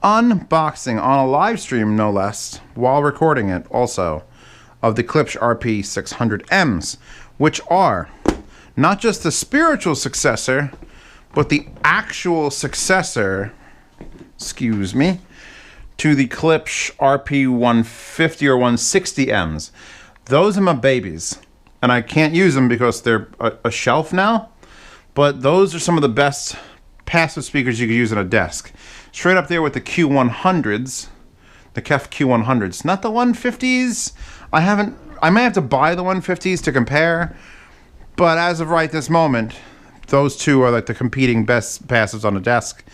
unboxing on a live stream, no less, while recording it also, of the Klipsch RP600Ms, which are not just the spiritual successor, but the actual successor, excuse me, to the Klipsch RP150 or 160Ms. Those are my babies, and I can't use them because they're a shelf now, but those are some of the best passive speakers you could use on a desk. Straight up there with the Q100s, the KEF Q100s, not the 150s. I may have to buy the 150s to compare, but as of right this moment, those two are like the competing best passives on a desk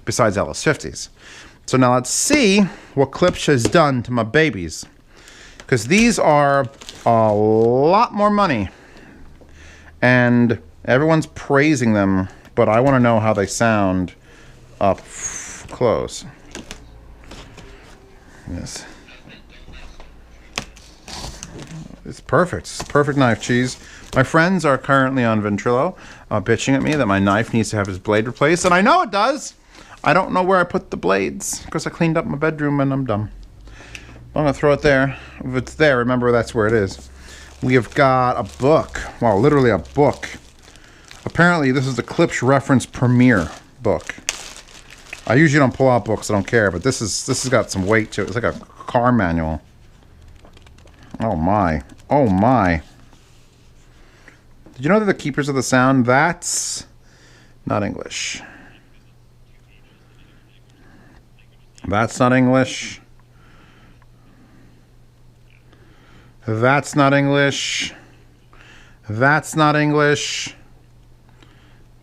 besides LS50s. So now let's see what Klipsch has done to my babies, because these are a lot more money and everyone's praising them, but I want to know how they sound up close. Yes. It's perfect. It's perfect knife cheese. My friends are currently on Ventrilo, bitching at me that my knife needs to have its blade replaced, and I know it does. I don't know where I put the blades because I cleaned up my bedroom and I'm dumb. I'm gonna throw it there. If it's there, remember that's where it is. We have got a book. Well, literally a book. Apparently, this is the Klipsch Reference Premier book. I usually don't pull out books, I don't care, but this has got some weight to it. It's like a car manual. Oh my. Oh my. Did you know they're the keepers of the sound? That's not English. That's not English. That's not English. That's not English.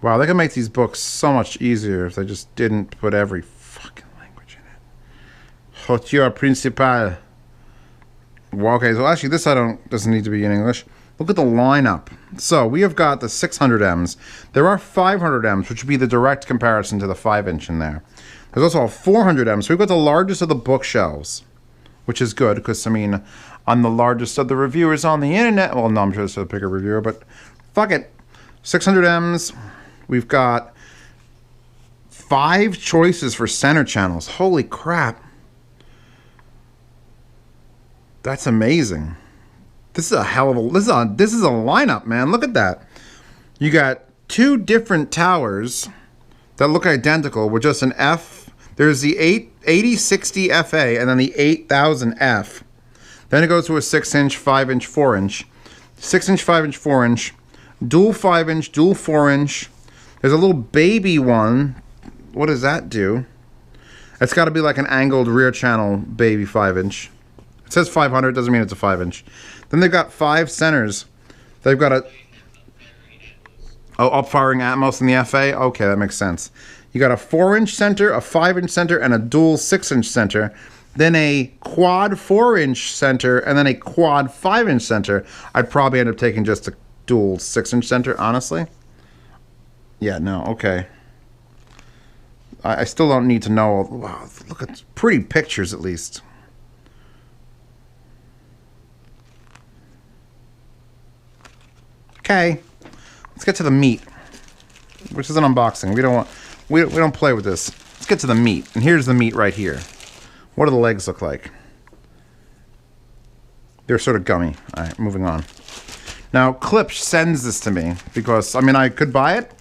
Wow, they could make these books so much easier if they just didn't put every fucking language in it. Hauteur principal. Well, okay, so actually this doesn't need to be in English. Look at the lineup. So we have got the 600Ms. There are 500Ms, which would be the direct comparison to the 5-inch in there. There's also a 400M, so we've got the largest of the bookshelves, which is good, because, I mean, I'm the largest of the reviewers on the internet. Well, no, I'm sure it's a bigger reviewer, but fuck it. 600Ms. We've got 5 choices for center channels. Holy crap. That's amazing. This is a hell of a... This is a lineup, man. Look at that. You got 2 different towers that look identical with just an F. There's the 8060 FA and then the 8000F. Then it goes to a 6-inch, 5-inch, 4-inch. 6-inch, 5-inch, 4-inch. Dual 5-inch, dual 4-inch. There's a little baby one. What does that do? It's got to be like an angled rear channel baby 5-inch. It says 500, doesn't mean it's a 5-inch. Then they've got 5 centers. They've got a... Oh, up-firing Atmos in the FA? Okay, that makes sense. You got a 4-inch center, a 5-inch center, and a dual 6-inch center. Then a quad 4-inch center, and then a quad 5-inch center. I'd probably end up taking just a dual 6-inch center, honestly. Yeah, no, okay. I still don't need to know. Wow, look at pretty pictures, at least. Okay. Let's get to the meat, which is an unboxing. We don't play with this. Let's get to the meat. And here's the meat right here. What do the legs look like? They're sort of gummy. All right, moving on. Now, Klipsch sends this to me because, I mean, I could buy it,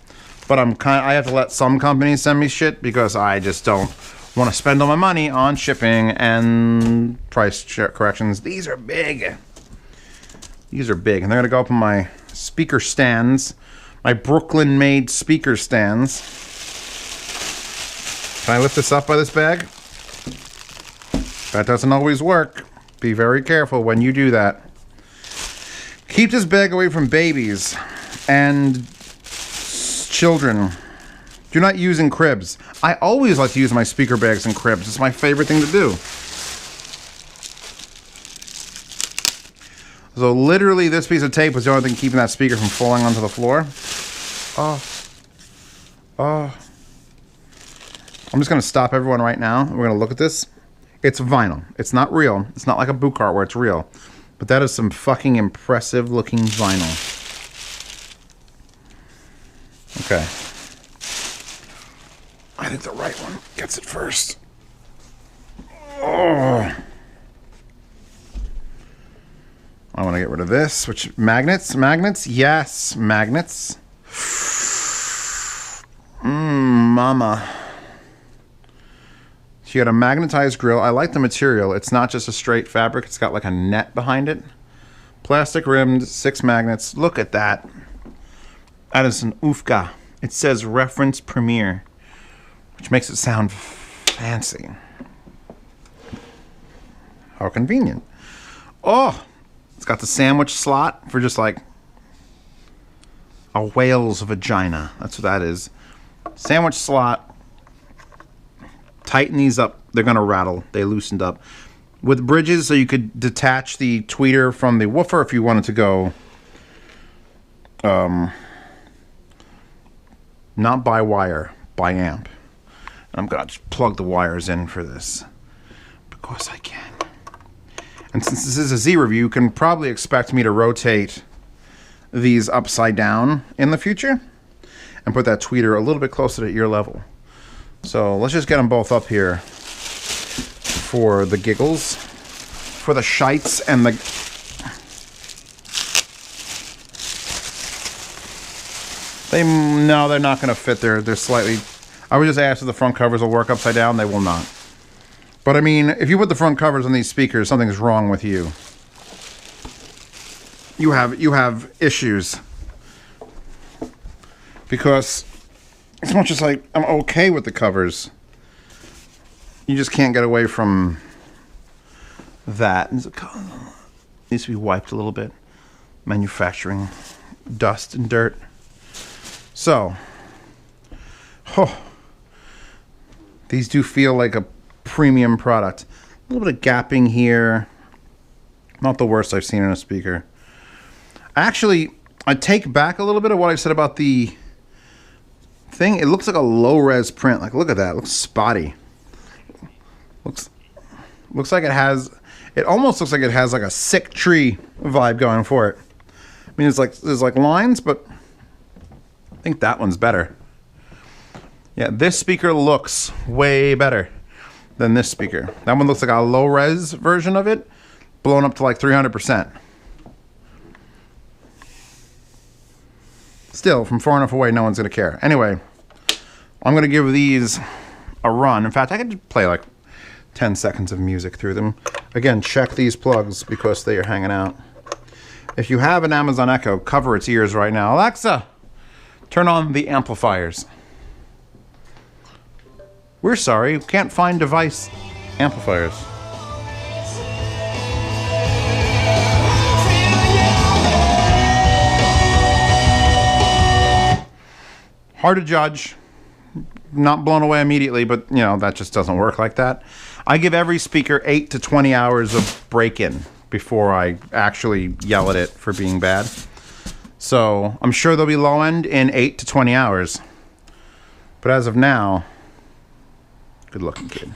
but I have to let some companies send me shit because I just don't want to spend all my money on shipping and price corrections. These are big. These are big, and they're gonna go up on my speaker stands. My Brooklyn-made speaker stands. Can I lift this up by this bag? That doesn't always work. Be very careful when you do that. Keep this bag away from babies and children. Do not use in cribs. I always like to use my speaker bags in cribs. It's my favorite thing to do. So literally this piece of tape was the only thing keeping that speaker from falling onto the floor. Oh. I'm just going to stop everyone right now. We're going to look at this. It's vinyl. It's not real. It's not like a boot cart where it's real. But that is some fucking impressive looking vinyl. Okay. I think the right one gets it first. Oh. I want to get rid of this, which magnets, yes, magnets. Mama. She had a magnetized grill. I like the material. It's not just a straight fabric. It's got like a net behind it. Plastic rimmed, 6 magnets. Look at that. That is an oofka. It says reference premiere, which makes it sound fancy. How convenient. Oh, it's got the sandwich slot for just like a whale's vagina. That's what that is. Sandwich slot. Tighten these up. They're going to rattle. They loosened up. With bridges, so you could detach the tweeter from the woofer if you wanted to go not by wire, by amp. And I'm going to just plug the wires in for this because I can. And since this is a Z review, you can probably expect me to rotate these upside down in the future and put that tweeter a little bit closer to ear level. So let's just get them both up here for the giggles, for the shites, and the... No, they're not going to fit. They're slightly... I would just ask if the front covers will work upside down. They will not. But I mean, if you put the front covers on these speakers, something's wrong with you. You have issues. Because as much as I'm okay with the covers, you just can't get away from that. It needs to be wiped a little bit. Manufacturing dust and dirt. So, these do feel like a premium product. A little bit of gapping here. Not the worst I've seen in a speaker. Actually, I take back a little bit of what I said about the thing. It looks like a low-res print. Like, look at that. It looks spotty. Looks like it has... It almost looks like it has like a sick tree vibe going for it. I mean, there's like lines, but I think that one's better. Yeah, this speaker looks way better than this speaker. That one looks like a low-res version of it, blown up to like 300%. Still, from far enough away, no one's going to care. Anyway, I'm going to give these a run. In fact, I could play like 10 seconds of music through them. Again, check these plugs because they are hanging out. If you have an Amazon Echo, cover its ears right now. Alexa, turn on the amplifiers. We're sorry, can't find device amplifiers. Hard to judge. Not blown away immediately, but you know, that just doesn't work like that. I give every speaker 8 to 20 hours of break-in before I actually yell at it for being bad. So I'm sure they'll be low end in 8 to 20 hours. But as of now, good looking kid.